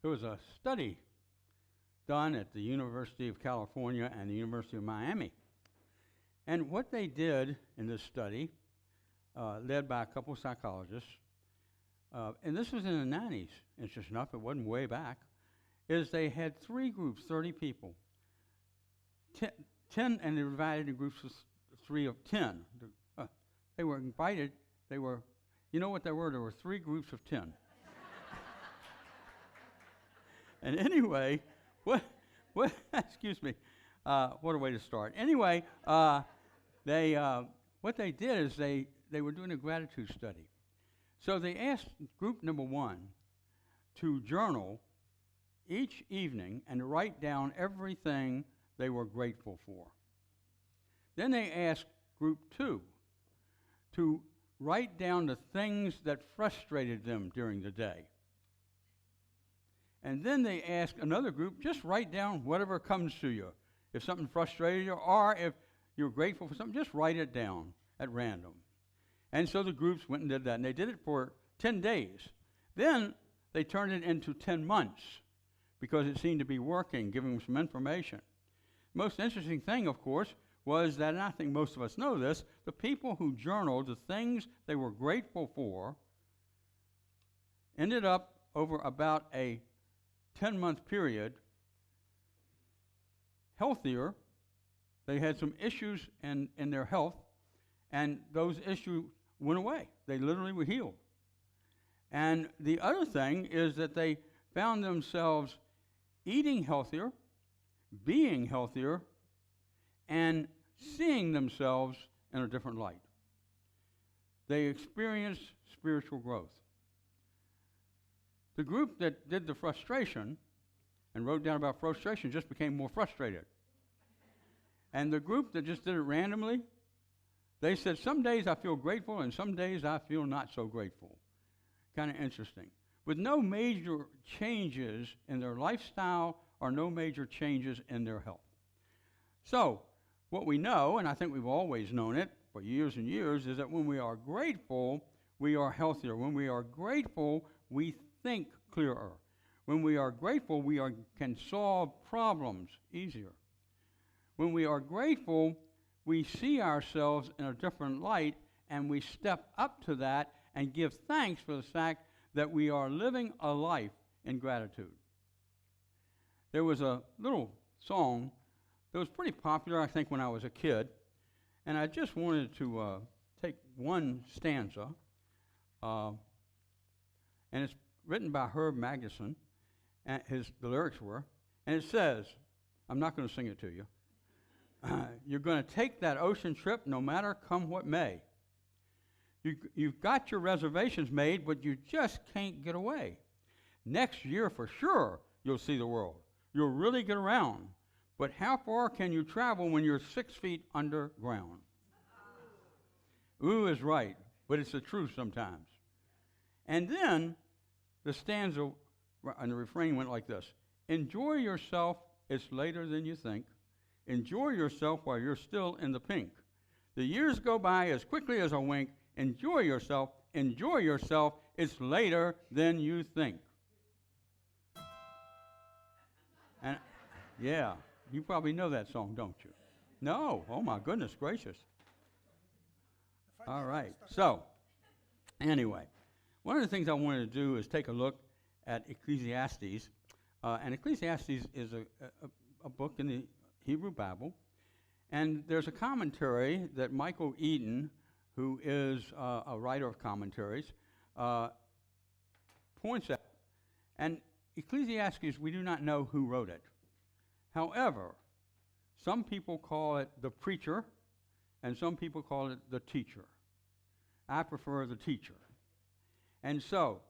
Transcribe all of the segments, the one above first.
there was a study done at the University of California and the University of Miami. And what they did in this study, led by a couple of psychologists, and this was in the 90s, interesting enough, it wasn't way back, is they had 3 groups, 30 people. 10, and they divided in groups of 3 of 10. They were invited, you know what they were? There were 3 groups of 10. And anyway, excuse me, what a way to start. Anyway, what they did is they were doing a gratitude study. So they asked group number 1 to journal each evening and to write down everything they were grateful for. Then they asked group 2 to write down the things that frustrated them during the day. And then they asked another group, just write down whatever comes to you. If something frustrated you, or if you're grateful for something, just write it down at random. And so the groups went and did that, and they did it for 10 days. Then they turned it into 10 months because it seemed to be working, giving them some information. Most interesting thing, of course, was that, and I think most of us know this, the people who journaled the things they were grateful for ended up over about a 10-month period healthier. They had some issues in their health, and those issues went away. They literally were healed. And the other thing is that they found themselves eating healthier, being healthier, and seeing themselves in a different light. They experienced spiritual growth. The group that did the frustration and wrote down about frustration just became more frustrated. And the group that just did it randomly, they said, some days I feel grateful and some days I feel not so grateful. Kind of interesting. With no major changes in their lifestyle or no major changes in their health. So, what we know, and I think we've always known it for years and years, is that when we are grateful, we are healthier. When we are grateful, we think clearer. When we are grateful, we can solve problems easier. When we are grateful, we see ourselves in a different light, and we step up to that and give thanks for the fact that we are living a life in gratitude. There was a little song that was pretty popular, I think, when I was a kid, and I just wanted to take one stanza, and it's written by Herb Magnuson, and the lyrics were, and it says, I'm not going to sing it to you, you're going to take that ocean trip no matter come what may. You've got your reservations made, but you just can't get away. Next year, for sure, you'll see the world. You'll really get around. But how far can you travel when you're 6 feet underground? Ooh is right, but it's the truth sometimes. And then the stanza and the refrain went like this. Enjoy yourself, it's later than you think. Enjoy yourself while you're still in the pink. The years go by as quickly as a wink. Enjoy yourself, it's later than you think. And yeah, you probably know that song, don't you? No, oh my goodness gracious. All right, so anyway, one of the things I wanted to do is take a look at Ecclesiastes. And Ecclesiastes is a book in the Hebrew Bible. And there's a commentary that Michael Eaton, who is a writer of commentaries, points out. And Ecclesiastes, we do not know who wrote it. However, some people call it the preacher, and some people call it the teacher. I prefer the teacher. And so,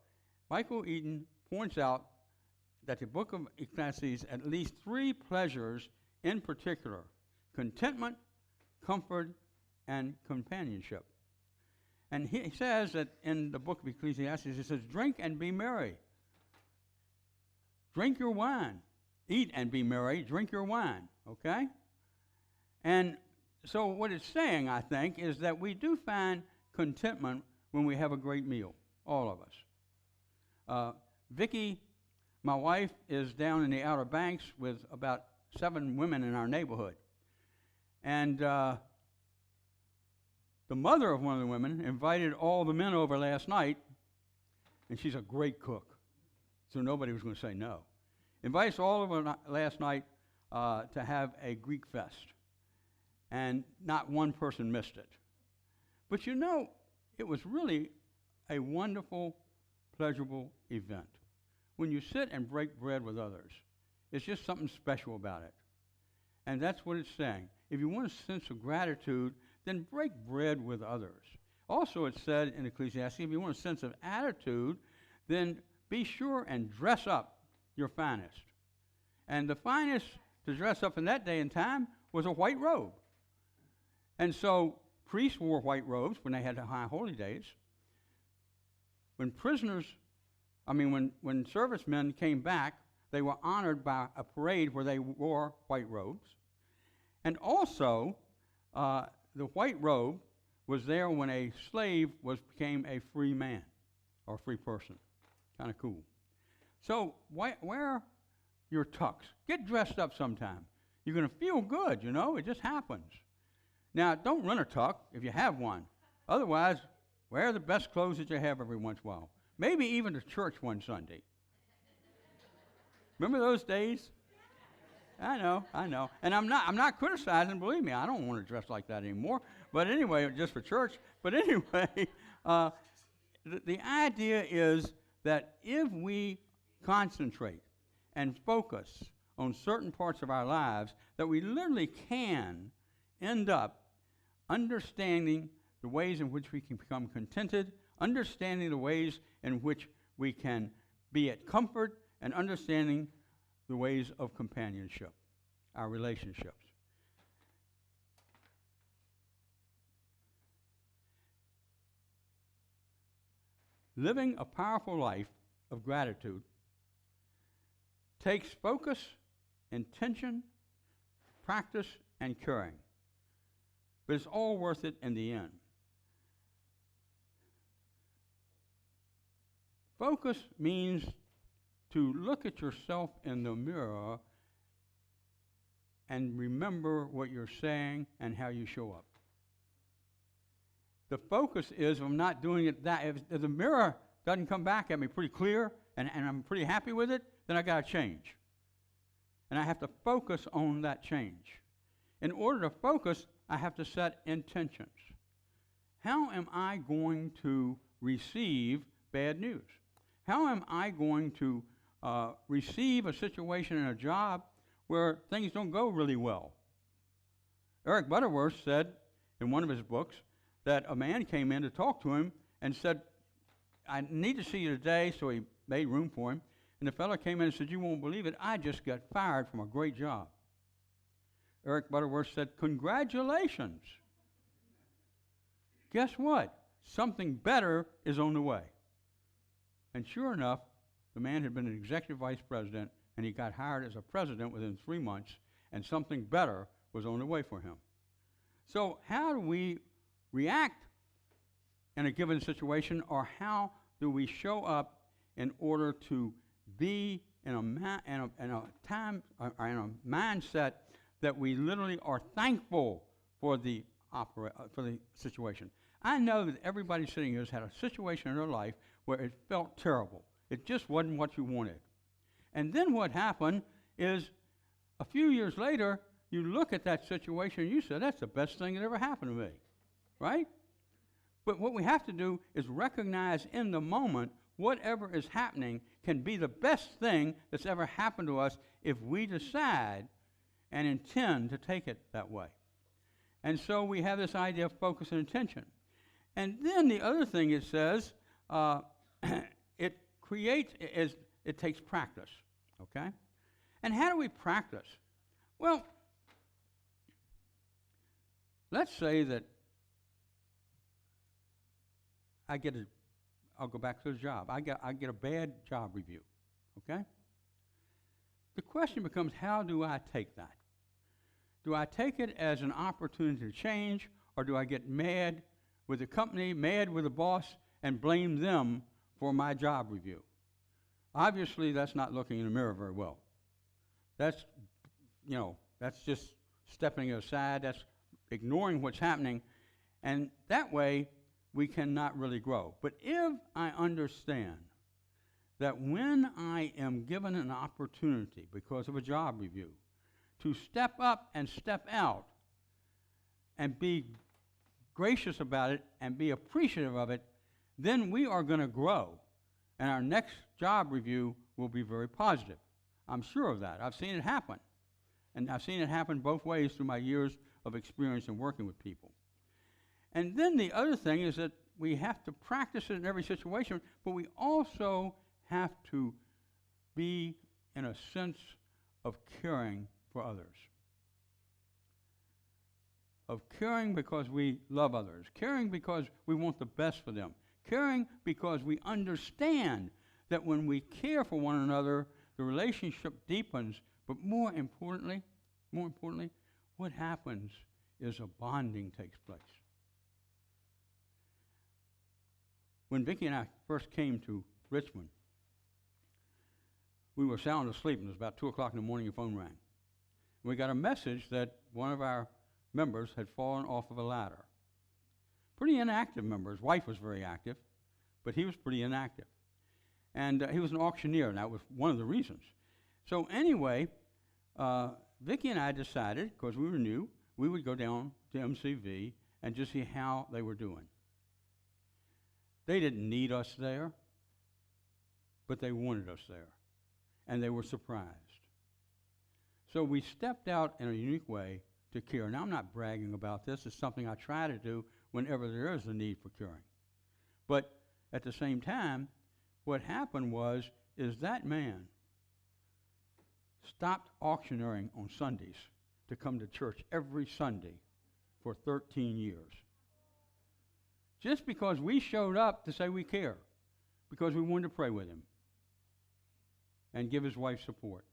Michael Eaton points out that the book of Ecclesiastes at least 3 pleasures in particular: contentment, comfort, and companionship. And he says that in the book of Ecclesiastes, he says, drink and be merry. Drink your wine. Eat and be merry. Drink your wine. Okay? And so what it's saying, I think, is that we do find contentment when we have a great meal, all of us. Vicki My wife is down in the Outer Banks with about 7 women in our neighborhood. And the mother of one of the women invited all the men over last night, and she's a great cook, so nobody was going to say no. Invites all of them last night to have a Greek fest, and not one person missed it. But you know, it was really a wonderful, pleasurable event. When you sit and break bread with others, it's just something special about it. And that's what it's saying. If you want a sense of gratitude, then break bread with others. Also, it said in Ecclesiastes, if you want a sense of attitude, then be sure and dress up your finest. And the finest to dress up in that day and time was a white robe. And so priests wore white robes when they had the high holy days. When servicemen came back, they were honored by a parade where they wore white robes. And also, the white robe was there when a slave became a free man or free person. Kind of cool. So wear your tux. Get dressed up sometime. You're going to feel good, you know. It just happens. Now, don't rent a tux if you have one. Otherwise, wear the best clothes that you have every once in a while. Maybe even to church one Sunday. Remember those days? I know. And I'm not criticizing, believe me, I don't want to dress like that anymore. But anyway, just for church. But anyway, the idea is that if we concentrate and focus on certain parts of our lives, that we literally can end up understanding the ways in which we can become contented, understanding the ways in which we can be at comfort, and understanding the ways of companionship, our relationships. Living a powerful life of gratitude takes focus, intention, practice, and caring. But it's all worth it in the end. Focus means to look at yourself in the mirror and remember what you're saying and how you show up. The focus is, if I'm not doing it, if the mirror doesn't come back at me pretty clear and I'm pretty happy with it, then I got to change. And I have to focus on that change. In order to focus, I have to set intentions. How am I going to receive bad news? How am I going to receive a situation in a job where things don't go really well? Eric Butterworth said in one of his books that a man came in to talk to him and said, I need to see you today, so he made room for him. And the fellow came in and said, you won't believe it, I just got fired from a great job. Eric Butterworth said, congratulations. Guess what? Something better is on the way. And sure enough, the man had been an executive vice president, and he got hired as a president within 3 months, and something better was on the way for him. So how do we react in a given situation, or how do we show up in order to be in a mindset that we literally are thankful for the situation? I know that everybody sitting here has had a situation in their life where it felt terrible. It just wasn't what you wanted. And then what happened is, a few years later, you look at that situation and you say, that's the best thing that ever happened to me, right? But what we have to do is recognize in the moment whatever is happening can be the best thing that's ever happened to us if we decide and intend to take it that way. And so we have this idea of focus and intention. And then the other thing it says, it takes practice, okay? And how do we practice? Well, let's say that I'll go back to the job. I get a bad job review, okay? The question becomes, how do I take that? Do I take it as an opportunity to change, or do I get mad with the company, mad with the boss, and blame them for my job review? Obviously, that's not looking in the mirror very well. That's, that's just stepping aside. That's ignoring what's happening. And that way, we cannot really grow. But if I understand that when I am given an opportunity because of a job review to step up and step out and be gracious about it and be appreciative of it, then we are going to grow. And our next job review will be very positive. I'm sure of that. I've seen it happen. And I've seen it happen both ways through my years of experience in working with people. And then the other thing is that we have to practice it in every situation, but we also have to be in a sense of caring for others. Of caring because we love others. Caring because we want the best for them. Caring because we understand that when we care for one another, the relationship deepens, but more importantly, what happens is a bonding takes place. When Vicki and I first came to Richmond, we were sound asleep, and it was about 2 o'clock in the morning, the phone rang. We got a message that one of our members had fallen off of a ladder. Pretty inactive member. His wife was very active, but he was pretty inactive. And he was an auctioneer, and that was one of the reasons. So anyway, Vicki and I decided, because we were new, we would go down to MCV and just see how they were doing. They didn't need us there, but they wanted us there, and they were surprised. So we stepped out in a unique way to care. Now, I'm not bragging about this. It's something I try to do whenever there is a need for caring. But at the same time, what happened is that man stopped auctioneering on Sundays to come to church every Sunday for 13 years. Just because we showed up to say we care, because we wanted to pray with him and give his wife support.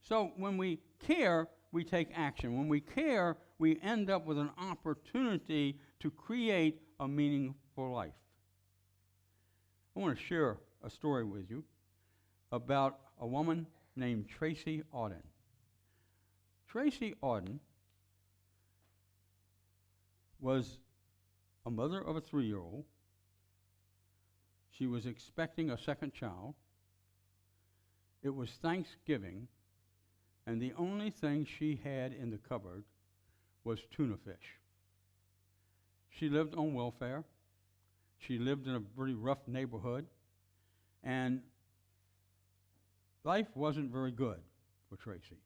So when we care, we take action. When we care, we end up with an opportunity to create a meaningful life. I want to share a story with you about a woman named Tracy Auden. Tracy Auden was a mother of a 3-year-old. She was expecting a second child. It was Thanksgiving, and the only thing she had in the cupboard was tuna fish. She lived on welfare. She lived in a pretty rough neighborhood, and life wasn't very good for Tracy.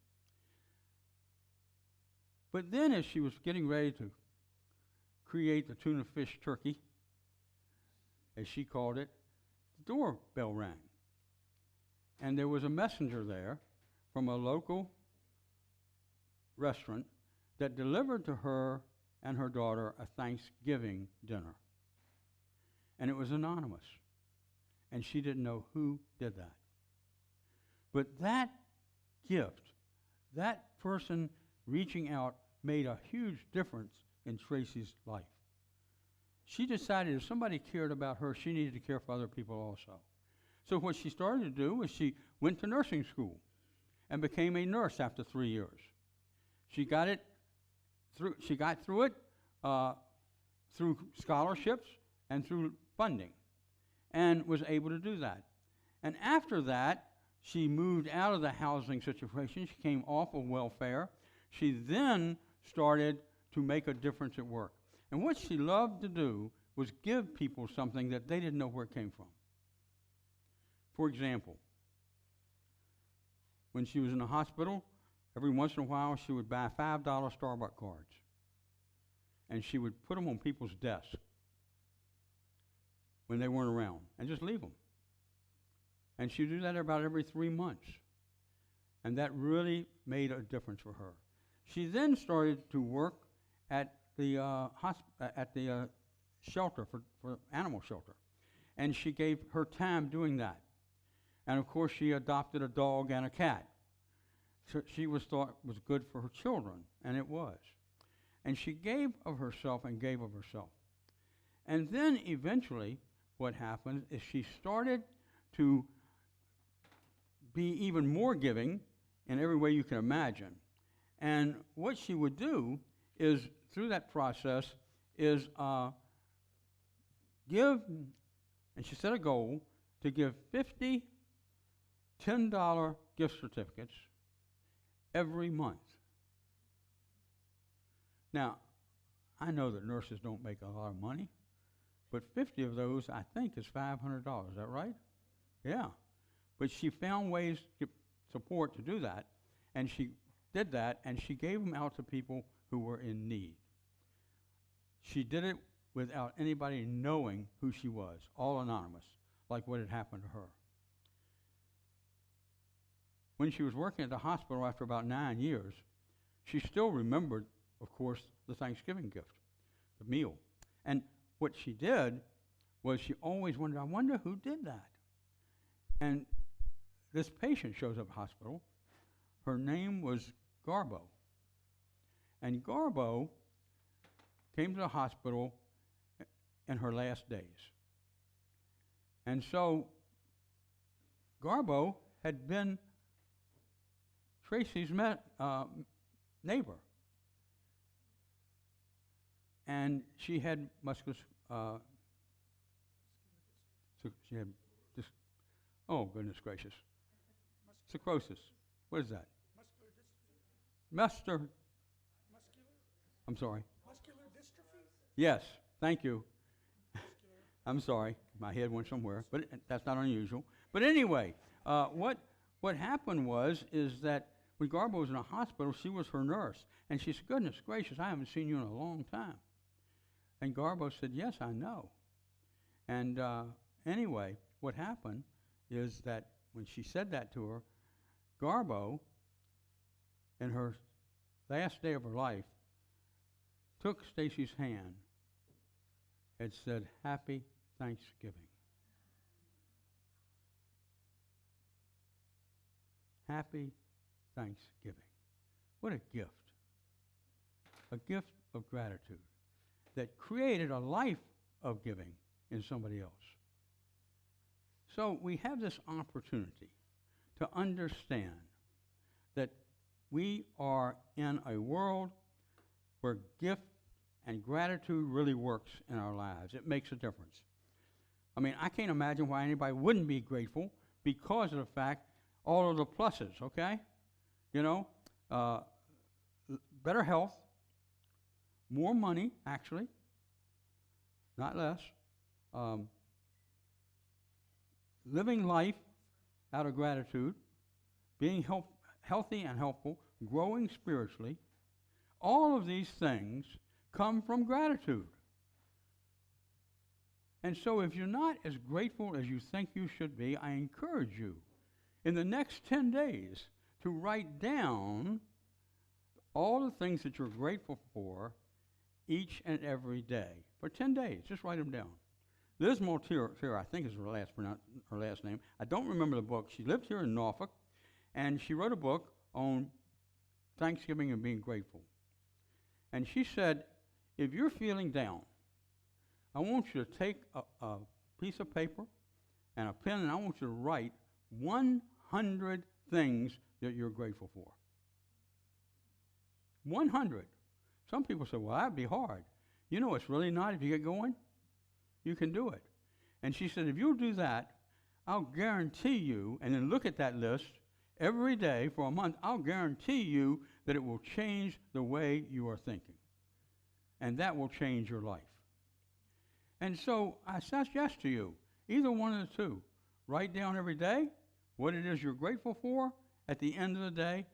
But then as she was getting ready to create the tuna fish turkey, as she called it, the doorbell rang. And there was a messenger there from a local restaurant that delivered to her and her daughter a Thanksgiving dinner. And it was anonymous. And she didn't know who did that. But that gift, that person reaching out, made a huge difference in Tracy's life. She decided if somebody cared about her, she needed to care for other people also. So what she started to do was she went to nursing school and became a nurse after 3 years. She got through it through scholarships and through funding, and was able to do that. And after that, she moved out of the housing situation. She came off of welfare. She then started to make a difference at work. And what she loved to do was give people something that they didn't know where it came from. For example, when she was in the hospital, every once in a while she would buy $5 Starbucks cards, and she would put them on people's desks when they weren't around and just leave them. And she'd do that about every 3 months. And that really made a difference for her. She then started to work at the shelter, for animal shelter. And she gave her time doing that. And of course, she adopted a dog and a cat. So she was thought was good for her children, and it was. And she gave of herself and gave of herself. And then eventually, what happened is she started to be even more giving in every way you can imagine. And what she would do is, through that process, is give, and she set a goal to give 50 $10 gift certificates every month. Now, I know that nurses don't make a lot of money, but 50 of those, I think, is $500. Is that right? Yeah. But she found ways to support to do that, and she did that, and she gave them out to people who were in need. She did it without anybody knowing who she was, all anonymous, like what had happened to her. When she was working at the hospital after about 9 years, she still remembered, of course, the Thanksgiving gift, the meal. And what she did was she always wondered, I wonder who did that. And this patient shows up at the hospital. Her name was Garbo. And Garbo came to the hospital in her last days. And so Garbo had been Tracy's neighbor. And she had she had this, oh goodness gracious, sclerosis. What is that? Muscular I'm sorry. Muscular dystrophy? Yes, thank you. I'm sorry, my head went somewhere, but that's not unusual. But anyway, what happened is that when Garbo was in a hospital, she was her nurse, and she said, goodness gracious, I haven't seen you in a long time. And Garbo said, yes, I know. And anyway, what happened is that when she said that to her, Garbo, in her last day of her life, took Stacy's hand and said, Happy Thanksgiving. Happy Thanksgiving. What a gift. A gift of gratitude that created a life of giving in somebody else. So we have this opportunity to understand that we are in a world where gift and gratitude really works in our lives. It makes a difference. I mean, I can't imagine why anybody wouldn't be grateful because of the fact, all of the pluses, okay? You know, better health, more money, actually, not less, living life out of gratitude, being healthy and helpful, growing spiritually. All of these things come from gratitude. And so if you're not as grateful as you think you should be, I encourage you in the next 10 days to write down all the things that you're grateful for each and every day. For 10 days, just write them down. Liz Mortier, I think is her last name. I don't remember the book. She lived here in Norfolk, and she wrote a book on Thanksgiving and being grateful. And she said, if you're feeling down, I want you to take a piece of paper and a pen, and I want you to write 100 things that you're grateful for. 100. Some people say, well, that'd be hard. You know, it's really not. If you get going, you can do it. And she said, if you'll do that, I'll guarantee you, and then look at that list every day for a month, I'll guarantee you that it will change the way you are thinking. And that will change your life. And so I suggest to you, either one of the two, write down every day what it is you're grateful for. At the end of the day,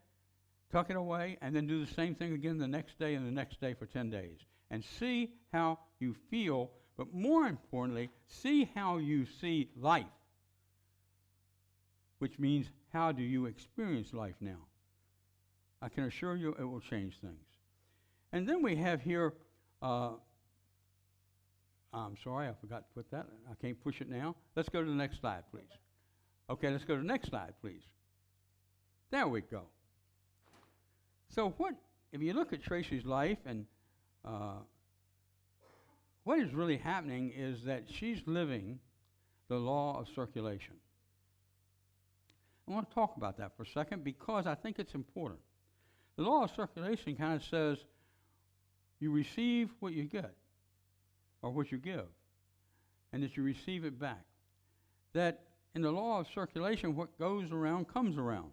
tuck it away, and then do the same thing again the next day and the next day for 10 days. And see how you feel, but more importantly, see how you see life, which means how do you experience life now? I can assure you it will change things. And then we have here, I'm sorry, I forgot to put that. I can't push it now. Let's go to the next slide, please. Okay, let's go to the next slide, please. There we go. So if you look at Tracy's life, and what is really happening is that she's living the law of circulation. I want to talk about that for a second because I think it's important. The law of circulation kind of says you receive what you get or what you give, and that you receive it back. That in the law of circulation, what goes around comes around.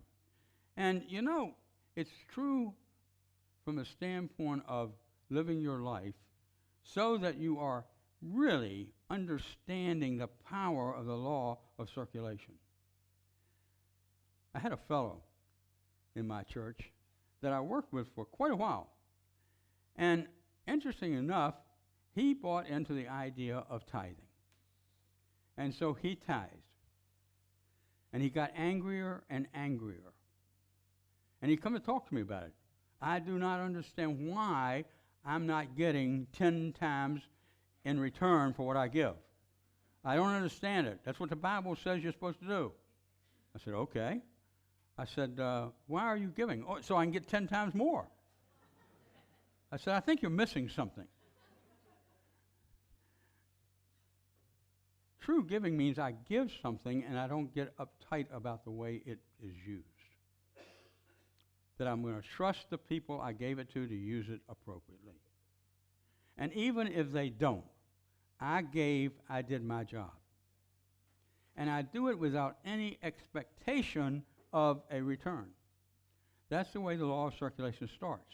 And you know, it's true from the standpoint of living your life so that you are really understanding the power of the law of circulation. I had a fellow in my church that I worked with for quite a while. And interesting enough, he bought into the idea of tithing. And so he tithed. And he got angrier and angrier. And he'd come to talk to me about it. I do not understand why I'm not getting 10 times in return for what I give. I don't understand it. That's what the Bible says you're supposed to do. I said, okay. I said, why are you giving? Oh, so I can get 10 times more. I said, I think you're missing something. True giving means I give something and I don't get uptight about the way it is used. That I'm going to trust the people I gave it to use it appropriately. And even if they don't, I did my job. And I do it without any expectation of a return. That's the way the law of circulation starts.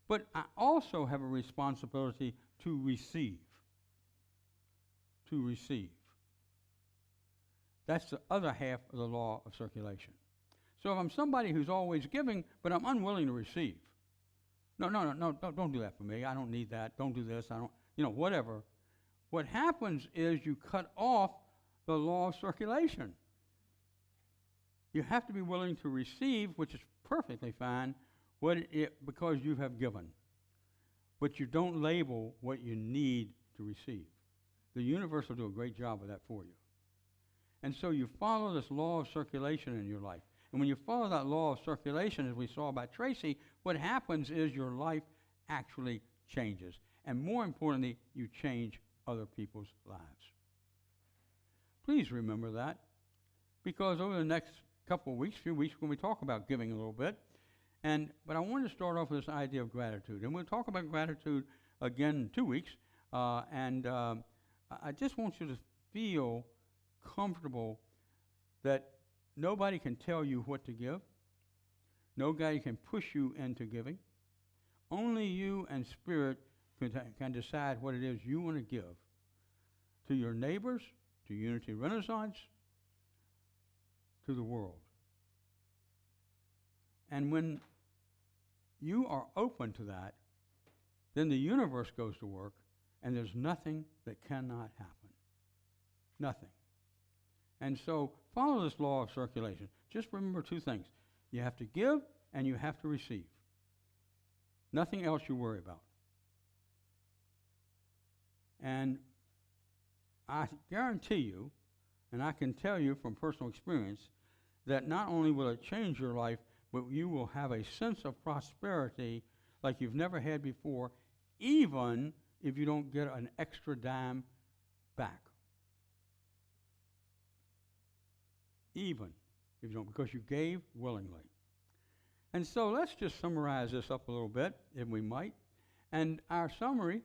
But I also have a responsibility to receive. To receive. That's the other half of the law of circulation. So if I'm somebody who's always giving, but I'm unwilling to receive, no, don't do that for me. I don't need that. Don't do this. I don't, whatever. What happens is you cut off the law of circulation. You have to be willing to receive, which is perfectly fine, because you have given. But you don't label what you need to receive. The universe will do a great job of that for you. And so you follow this law of circulation in your life. And when you follow that law of circulation, as we saw by Tracy, what happens is your life actually changes. And more importantly, you change other people's lives. Please remember that, because over the next few weeks, when we talk about giving a little bit, but I want to start off with this idea of gratitude. And we'll talk about gratitude again in 2 weeks. I just want you to feel comfortable that nobody can tell you what to give. Nobody can push you into giving. Only you and Spirit can decide what it is you want to give to your neighbors, to Unity Renaissance, to the world. And when you are open to that, then the universe goes to work, and there's nothing that cannot happen. Nothing. And so follow this law of circulation. Just remember two things. You have to give and you have to receive. Nothing else you worry about. And I guarantee you, and I can tell you from personal experience, that not only will it change your life, but you will have a sense of prosperity like you've never had before, even if you don't get an extra dime back. Even if you don't, because you gave willingly. And so let's just summarize this up a little bit, if we might. And our summary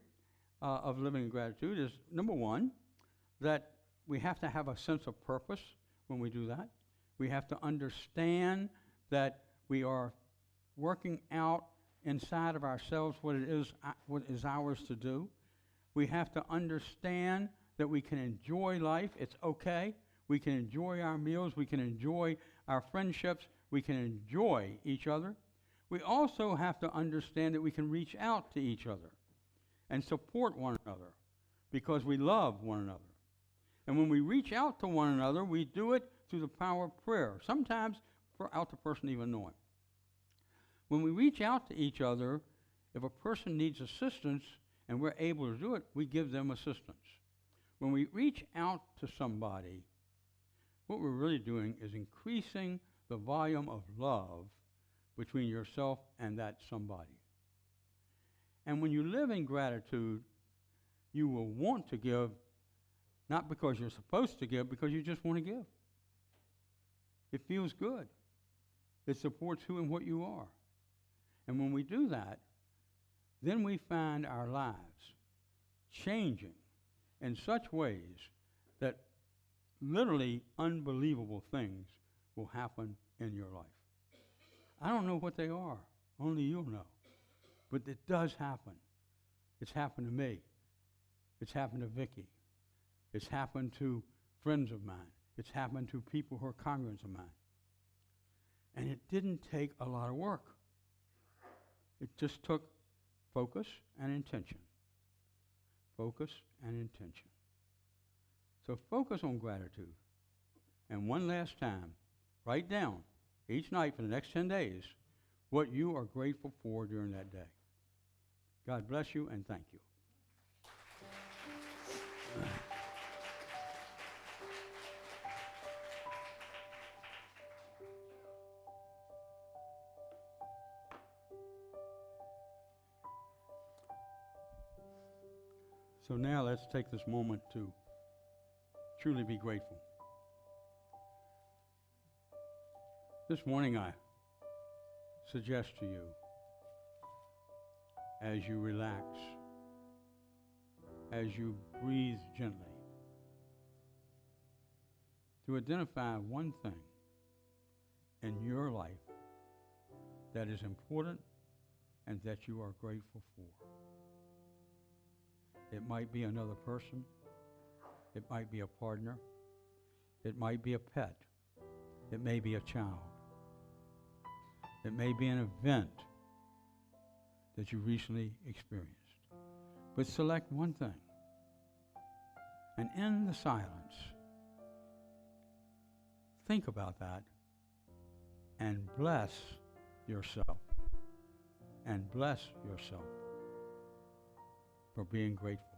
of living in gratitude is, number one, that we have to have a sense of purpose when we do that. We have to understand that we are working out inside of ourselves what is ours to do. We have to understand that we can enjoy life. It's okay. We can enjoy our meals. We can enjoy our friendships. We can enjoy each other. We also have to understand that we can reach out to each other and support one another because we love one another. And when we reach out to one another, we do it through the power of prayer, sometimes without the person even knowing. When we reach out to each other, if a person needs assistance and we're able to do it, we give them assistance. When we reach out to somebody, what we're really doing is increasing the volume of love between yourself and that somebody. And when you live in gratitude, you will want to give, not because you're supposed to give, because you just want to give. It feels good. It supports who and what you are. And when we do that, then we find our lives changing in such ways that literally unbelievable things will happen in your life. I don't know what they are. Only you'll know. But it does happen. It's happened to me. It's happened to Vicki. It's happened to friends of mine. It's happened to people who are congregants of mine. And it didn't take a lot of work. It just took focus and intention. Focus and intention. So focus on gratitude. And one last time, write down each night for the next 10 days what you are grateful for during that day. God bless you and thank you. So now let's take this moment to truly be grateful. This morning I suggest to you, as you relax, as you breathe gently, to identify one thing in your life that is important and that you are grateful for. It might be another person. It might be a partner. It might be a pet. It may be a child. It may be an event that you recently experienced. But select one thing. And in the silence, think about that and bless yourself. And bless yourself for being grateful.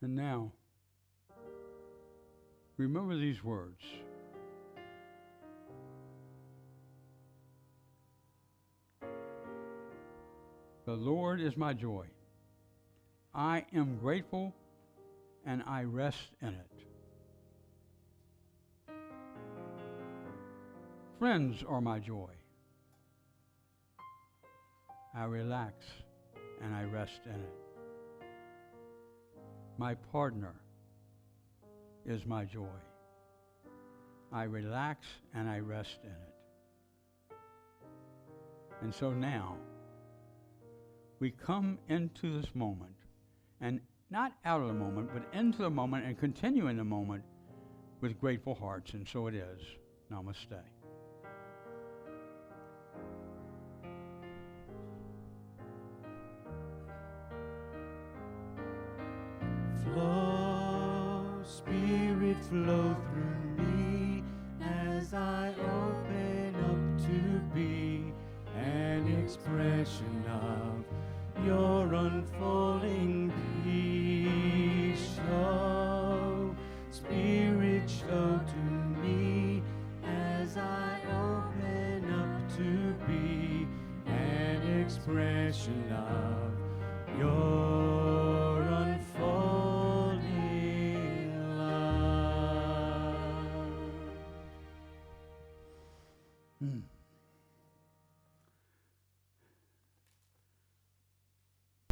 And now, remember these words. The Lord is my joy. I am grateful and I rest in it. Friends are my joy. I relax and I rest in it. My partner is my joy. I relax and I rest in it. And so now, we come into this moment, and not out of the moment, but into the moment and continue in the moment with grateful hearts. And so it is. Namaste. Flow, Spirit, flow through me as I open up to be an expression of your unfolding peace. Show, Spirit, show to me as I open up to be an expression of your unfolding love.